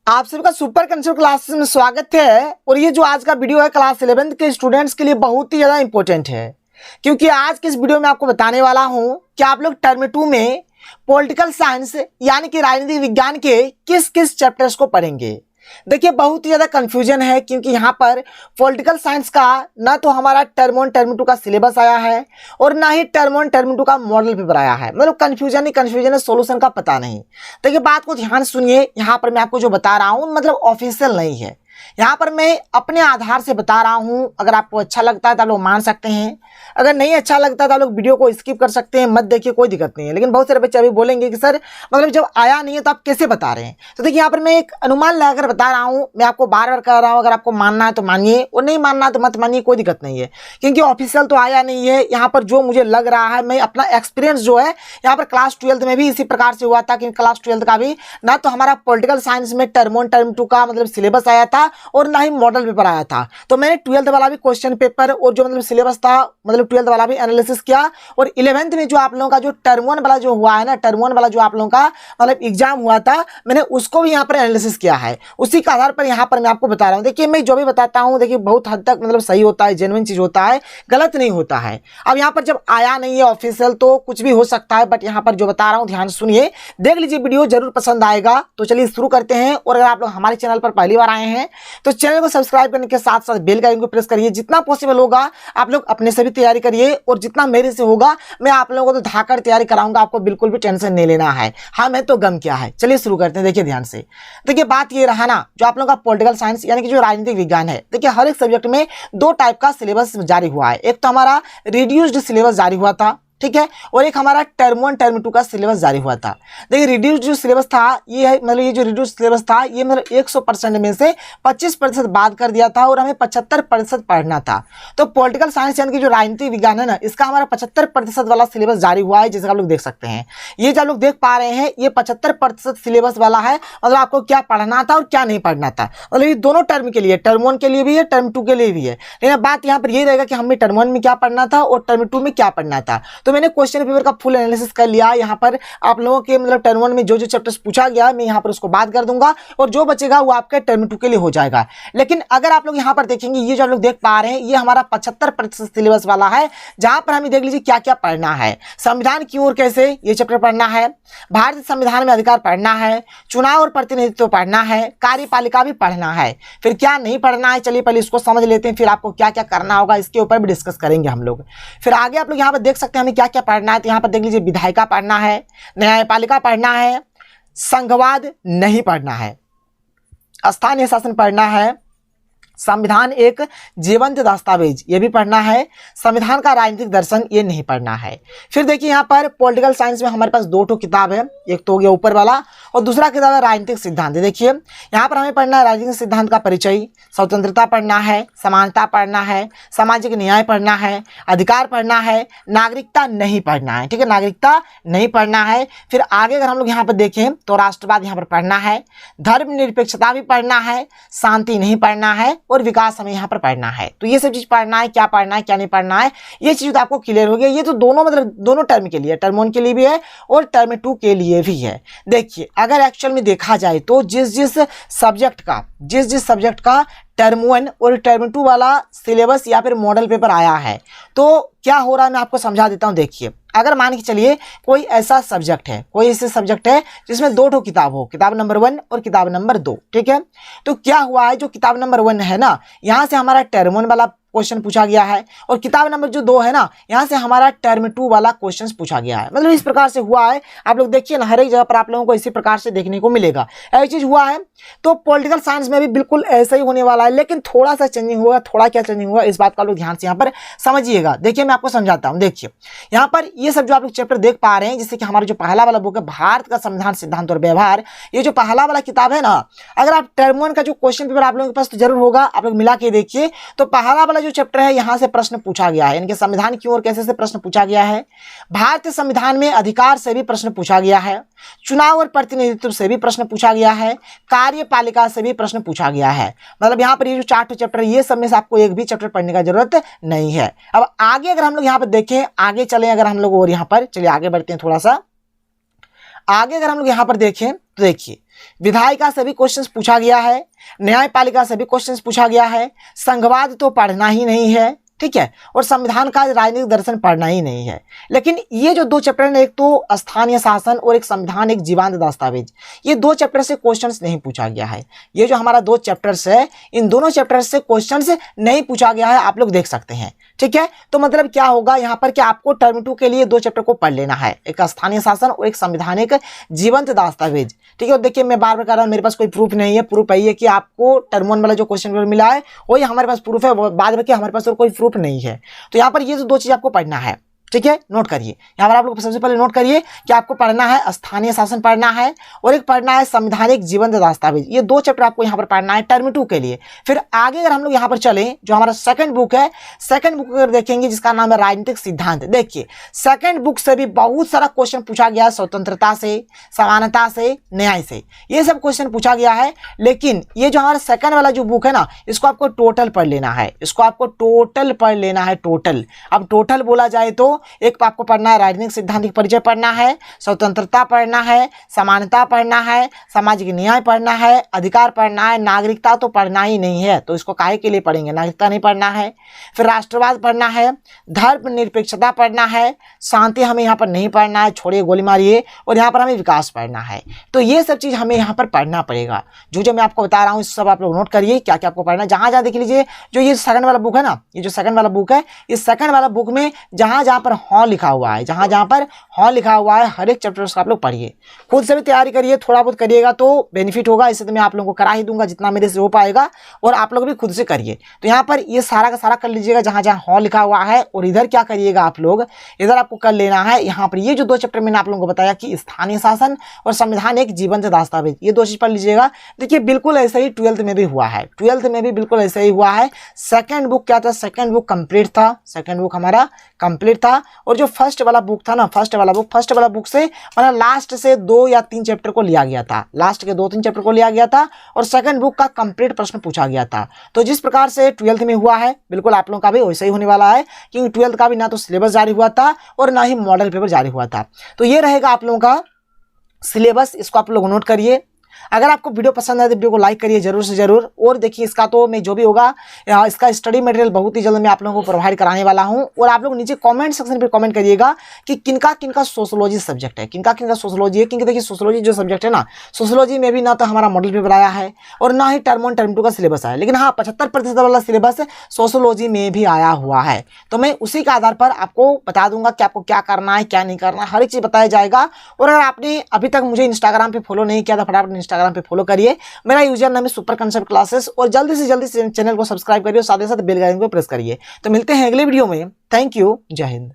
आप सभी का सुपर कंसेप्ट क्लासेस में स्वागत है। और ये जो आज का वीडियो है क्लास 11th के स्टूडेंट्स के लिए बहुत ही ज़्यादा इंपॉर्टेंट है, क्योंकि आज के इस वीडियो में आपको बताने वाला हूं कि आप लोग टर्म 2 में पॉलिटिकल साइंस यानी कि राजनीतिक विज्ञान के किस किस चैप्टर्स को पढ़ेंगे। देखिए बहुत ही ज़्यादा कंफ्यूजन है, क्योंकि यहाँ पर पॉलिटिकल साइंस का ना तो हमारा टर्म 1 टर्म 2 का सिलेबस आया है और ना ही टर्म 1 टर्म 2 का मॉडल पेपर आया है। मतलब कंफ्यूजन ही कंफ्यूजन है, सॉल्यूशन का पता नहीं। देखिए बात को ध्यान सुनिए, यहाँ पर मैं आपको जो बता रहा हूँ मतलब ऑफिशियल नहीं है, यहाँ पर मैं अपने आधार से बता रहा हूँ। अगर आपको अच्छा लगता है तो आप लोग मान सकते हैं, अगर नहीं अच्छा लगता है तो आप लोग वीडियो को स्किप कर सकते हैं, मत देखिए, कोई दिक्कत नहीं है। लेकिन बहुत सारे बच्चे अभी बोलेंगे कि सर मतलब जब आया नहीं है तो आप कैसे बता रहे हैं। तो देखिए यहाँ पर मैं एक अनुमान लगाकर बता रहा हूँ, मैं आपको बार बार कह रहा हूँ, अगर आपको मानना है तो मानिए और नहीं मानना है तो मत मानिए, कोई दिक्कत नहीं है, क्योंकि ऑफिशियल तो आया नहीं है। यहाँ पर जो मुझे लग रहा है, मैं अपना एक्सपीरियंस जो है यहाँ पर क्लास 12th में भी इसी प्रकार से हुआ था कि क्लास 12th का भी ना तो हमारा पॉलिटिकल साइंस में टर्म 1 टर्म 2 का मतलब सिलेबस आया था और ना ही मॉडल पेपर आया था। तो मैंने 12th वाला भी क्वेश्चन पेपर और जो मतलब सिलेबस था मतलब 12th वाला भी एनालिसिस किया, और 11th में जो आप लोगों का जो टर्म 1 वाला जो हुआ है ना, टर्म 1 वाला जो आप लोगों का मतलब एग्जाम हुआ था, मैंने उसको भी यहाँ पर एनालिसिस किया है। उसी के आधार पर यहाँ पर मैं आपको बता रहा हूँ। देखिए मैं जो भी बताता हूँ देखिए बहुत हद तक मतलब सही होता है, जेन्युइन चीज होता है, गलत नहीं होता है। अब यहाँ पर जब आया नहीं है ऑफिशियल तो कुछ भी हो सकता है, बट यहाँ पर जो बता रहा हूँ ध्यान सुनिए, देख लीजिए, वीडियो जरूर पसंद आएगा। तो चलिए शुरू करते हैं। और अगर आप लोग हमारे चैनल पर पहली बार आए हैं तो चैनल को सब्सक्राइब करने के साथ साथ बेल का आइकन को प्रेस करिए। जितना पॉसिबल होगा आप लोग अपने से भी तैयारी करिए, और जितना मेरे से होगा मैं आप लोगों को तो धाकर तैयारी कराऊंगा, आपको बिल्कुल भी टेंशन नहीं लेना है। हाँ मैं तो गम क्या है। चलिए शुरू करते हैं। देखिए ध्यान से, देखिए बात ये रहा ना, जो आप लोगों का पॉलिटिकल साइंस यानी कि जो राजनीतिक विज्ञान है, देखिए हर एक सब्जेक्ट में दो टाइप का सिलेबस जारी हुआ है। एक तो हमारा रिड्यूस्ड सिलेबस जारी हुआ था, ठीक है, और एक हमारा टर्म 1 टर्म 2 का सिलेबस जारी हुआ था। देखिए रिड्यूस्ड जो सिलेबस था ये है, मतलब ये जो रिड्यूस्ड सिलेबस था ये मतलब 100% में से 25% बात कर दिया था और हमें 75% पढ़ना था। तो पॉलिटिकल साइंस यानी कि जो राजनीतिक विज्ञान है ना, इसका हमारा 75% वाला सिलेबस जारी हुआ है, जैसे आप लोग देख सकते हैं। ये जो आप लोग देख पा रहे हैं ये 75% सिलेबस वाला है, मतलब आपको क्या पढ़ना था और क्या नहीं पढ़ना था। मतलब ये दोनों टर्म के लिए, टर्म 1 के लिए भी है, टर्म 2 के लिए भी है। लेकिन बात यहाँ पर यही रहेगा कि हमें टर्म 1 में क्या पढ़ना था और टर्म 2 में क्या पढ़ना था। तो मैंने क्वेश्चन पेपर का फुल एनालिसिस कर लिया। यहाँ पर आप लोगों के मतलब टर्म 1 में जो जो चैप्टर्स पूछा गया मैं यहाँ पर उसको बात कर दूंगा, और जो बचेगा वो आपके टर्म 2 के लिए हो जाएगा। लेकिन अगर आप लोग यहाँ पर देखेंगे, ये जो आप लोग देख पा रहे हैं ये हमारा 75% सिलेबस वाला है, जहां पर हमें देख लीजिए क्या क्या पढ़ना है। संविधान क्यों और कैसे ये चैप्टर पढ़ना है, भारतीय संविधान में अधिकार पढ़ना है, चुनाव और प्रतिनिधित्व पढ़ना है, कार्यपालिका भी पढ़ना है। फिर क्या नहीं पढ़ना है, चलिए पहले इसको समझ लेते हैं, फिर आपको क्या क्या करना होगा इसके ऊपर भी डिस्कस करेंगे हम लोग। फिर आगे आप लोग यहाँ पर देख सकते हैं हमें क्या क्या पढ़ना है। तो यहाँ पर देख लीजिए विधायिका पढ़ना है, न्यायपालिका पढ़ना है, संघवाद नहीं पढ़ना है, स्थानीय शासन पढ़ना है, संविधान एक जीवंत दस्तावेज ये भी पढ़ना है, संविधान का राजनीतिक दर्शन ये नहीं पढ़ना है। फिर देखिए यहाँ पर पॉलिटिकल साइंस में हमारे पास दो ठो किताब है, एक तो हो गया ऊपर वाला और दूसरा किताब है राजनीतिक सिद्धांत। देखिए यहाँ पर हमें पढ़ना है राजनीतिक सिद्धांत का परिचय, स्वतंत्रता पढ़ना है, समानता पढ़ना है, सामाजिक न्याय पढ़ना है, अधिकार पढ़ना है, नागरिकता नहीं पढ़ना है, ठीक है, नागरिकता नहीं पढ़ना है। फिर आगे अगर हम लोग यहाँ पर देखें तो राष्ट्रवाद यहाँ पर पढ़ना है, धर्मनिरपेक्षता भी पढ़ना है, शांति नहीं पढ़ना है, और विकास हमें यहाँ पर पढ़ना है। तो ये सब चीज पढ़ना है, क्या पढ़ना है क्या नहीं पढ़ना है, ये चीज तो आपको क्लियर हो गया। ये तो दोनों मतलब दोनों टर्म के लिए, टर्म 1 के लिए भी है और टर्म 2 के लिए भी है। देखिए अगर एक्चुअल में देखा जाए तो जिस जिस सब्जेक्ट का टर्म 1 और टर्म 2 वाला सिलेबस या फिर मॉडल पेपर आया है, तो क्या हो रहा है मैं आपको समझा देता हूं। देखिए अगर मान के चलिए कोई ऐसा सब्जेक्ट है, कोई ऐसे सब्जेक्ट है जिसमें दो ठो किताब हो, किताब नंबर 1 और किताब नंबर 2, ठीक है। तो क्या हुआ है, जो किताब नंबर 1 है ना, यहाँ से हमारा टर्म 1 वाला क्वेश्चन पूछा गया है, और किताब नंबर जो 2 है ना, यहाँ से हमारा टर्म 2 वाला क्वेश्चन पूछा गया है। मतलब इस प्रकार से हुआ है। आप लोग देखिए ना, हर एक जगह पर आप लोगों को इसी प्रकार से देखने को मिलेगा, ऐसी चीज हुआ है। तो पॉलिटिकल साइंस में भी बिल्कुल ऐसा ही होने वाला है, लेकिन थोड़ा सा चेंजिंग होगा। थोड़ा क्या चेंजिंग होगा इस बात का लोग ध्यान से यहाँ पर समझिएगा। देखिए मैं आपको समझाता हूँ। देखिए यहाँ पर ये सब जो आप लोग चैप्टर देख पा रहे हैं, जैसे कि हमारा जो पहला वाला बुक है भारत का संविधान सिद्धांत और व्यवहार, ये जो पहला वाला किताब है ना, अगर आप टर्म 1 का जो क्वेश्चन पेपर आप लोगों के पास तो जरूर होगा, आप लोग मिला के देखिए। तो पहला वाला जो चैप्टर है यहाँ से प्रश्न पूछा गया है, इनके संविधान क्यों और कैसे से प्रश्न पूछा गया है, भारतीय संविधान में अधिकार से भी प्रश्न पूछा गया है, चुनाव और प्रतिनिधित्व से भी प्रश्न पूछा गया है, कार्यपालिका से भी प्रश्न पूछा गया है। मतलब यहाँ पर ये जो 4 चैप्टर ये सब में से आपको एक भी चैप्टर पढ़ने का जरूरत नहीं है। अब आगे अगर हम लोग यहाँ पर देखें, आगे चलें अगर हम लोग, और यहाँ पर चलिए आगे बढ़ते हैं थोड़ा सा आगे। अगर हम लोग यहाँ पर देखें तो देखिए विधायिका से भी क्वेश्चंस पूछा गया है, न्यायपालिका से भी क्वेश्चंस पूछा गया है, संघवाद तो पढ़ना ही नहीं है, ठीक है, और संविधान का राजनीतिक दर्शन पढ़ना ही नहीं है। लेकिन ये जो दो चैप्टर हैं, एक तो स्थानीय शासन और एक संविधान एक जीवंत दस्तावेज, ये दो चैप्टर से क्वेश्चंस नहीं पूछा गया है। ये जो हमारा दो चैप्टर्स है, इन दोनों चैप्टर्स से क्वेश्चंस नहीं पूछा गया है, आप लोग देख सकते हैं, ठीक है। तो मतलब क्या होगा यहाँ पर कि आपको टर्म 2 के लिए दो चैप्टर को पढ़ लेना है, एक स्थानीय शासन और एक संवैधानिक जीवंत दस्तावेज, ठीक है। और देखिए मैं बार बार कह रहा हूँ, मेरे पास कोई प्रूफ नहीं है, प्रूफ है कि आपको टर्म 1 वाला जो क्वेश्चन पेपर मिला है वही हमारे पास प्रूफ है, बाद में कि हमारे पास और कोई प्रूफ नहीं है। तो यहाँ पर ये जो दो चीज आपको पढ़ना है, ठीक है, नोट करिए। यहाँ पर आप लोग सबसे पहले नोट करिए कि आपको पढ़ना है स्थानीय शासन पढ़ना है और एक पढ़ना है संवैधानिक जीवंत दस्तावेज। ये दो चैप्टर आपको यहाँ पर पढ़ना है टर्म 2 के लिए। फिर आगे अगर हम लोग यहाँ पर चलें, जो हमारा सेकंड बुक है, सेकंड बुक अगर देखेंगे जिसका नाम है राजनीतिक सिद्धांत, देखिए सेकंड बुक से भी बहुत सारा क्वेश्चन पूछा गया है, स्वतंत्रता से, समानता से, न्याय से, ये सब क्वेश्चन पूछा गया है। लेकिन ये जो हमारा सेकंड वाला जो बुक है ना, इसको आपको टोटल पढ़ लेना है, इसको आपको टोटल पढ़ लेना है, टोटल। अब टोटल बोला जाए तो एक आपको पढ़ना है राजनीतिक सिद्धांत की परिचय पढ़ना है, स्वतंत्रता पढ़ना है, समानता पढ़ना है, सामाजिक न्याय पढ़ना है, अधिकार पढ़ना है, नागरिकता तो पढ़ना ही नहीं है, तो इसको काहे के लिए पढ़ेंगे, नागरिकता नहीं पढ़ना है। फिर राष्ट्रवाद पढ़ना है, धर्मनिरपेक्षता पढ़ना है, शांति हमें यहाँ पर नहीं पढ़ना है, छोड़िए गोली मारिए, और यहाँ पर हमें विकास पढ़ना है। तो ये सब चीज हमें यहाँ पर पढ़ना पड़ेगा। जो मैं आपको बता रहा हूँ सब आप लोग नोट करिए क्या क्या आपको पढ़ना है। जहाँ देख लीजिए, जो ये सेकंड वाला बुक है ना, ये जो सेकंड वाला बुक है, इस सेकंड वाला बुक में जहाँ पर हाँ लिखा हुआ है, जहाँ पर हाँ लिखा हुआ है, हर एक चैप्टर का आप लोग पढ़िए, खुद से भी तैयारी करिए, थोड़ा बहुत करिएगा तो बेनिफिट होगा। इससे तो मैं आप लोगों को करा ही दूंगा जितना मेरे से हो पाएगा, और आप लोग भी खुद से करिए। तो यहाँ पर ये सारा का सारा कर लीजिएगा जहाँ हाँ लिखा हुआ है, और इधर क्या करिएगा आप लोग, इधर आपको कर लेना है यहाँ पर ये जो दो चैप्टर मैंने आप लोगों को बताया कि स्थानीय शासन और संविधान एक जीवंत दस्तावेज, ये दो चीज पढ़ लीजिएगा। देखिए बिल्कुल ऐसा ही 12th में भी हुआ है, 12th में भी बिल्कुल ऐसा ही हुआ है। सेकंड बुक क्या था, सेकंड बुक कंप्लीट था, सेकंड बुक हमारा कंप्लीट था। और जो फर्स्ट वाला बुक था ना, फर्स्ट वाला बुक से मतलब लास्ट से 2 या 3 चैप्टर को लिया गया था, लास्ट के 2-3 चैप्टर को लिया गया था, और सेकंड बुक का कंप्लीट प्रश्न पूछा गया था। तो जिस प्रकार से 12th में हुआ है, बिल्कुल आप लोगों का भी वैसा ही होने वाला है, क्योंकि 12th का भी ना तो सिलेबस जारी हुआ था और ना ही मॉडल पेपर जारी हुआ था। तो ये रहेगा आप लोगों का सिलेबस, इसको आप लोग नोट करिए। अगर आपको वीडियो पसंद आए तो वीडियो को लाइक करिए जरूर से जरूर। और देखिए इसका तो मैं जो भी होगा इसका स्टडी मटेरियल बहुत ही जल्द मैं आप लोगों को प्रोवाइड कराने वाला हूं। और आप लोग नीचे कमेंट सेक्शन पे कमेंट करिएगा कि किनका किनका सोशोलॉजी सब्जेक्ट है, किनका किनका सोशोलॉजी है। क्योंकि देखिए सोशोलॉजी जो सब्जेक्ट है ना, सोशोलॉजी में भी ना तो हमारा मॉडल पेपर आया है और ना ही टर्म 1 टर्म 2 का सिलेबस आया, लेकिन हाँ 75% वाला सिलेबस सोशोलॉजी में भी आया हुआ है। तो मैं उसी के आधार पर आपको बता दूंगा कि आपको क्या करना है क्या नहीं करना है, हर एक चीज़ बताया जाएगा। और अगर आपने अभी तक मुझे इंस्टाग्राम पे फॉलो नहीं किया तो फटाफट इंस्टाग्राम पे फॉलो करिए, मेरा यूजर नाम है सुपर कंसेप्ट क्लासेस, और जल्दी से जल्दी चैनल को सब्सक्राइब करिए और साथ ही साथ बेल आइकन को प्रेस करिए। तो मिलते हैं अगले वीडियो में। थैंक यू, जय हिंद।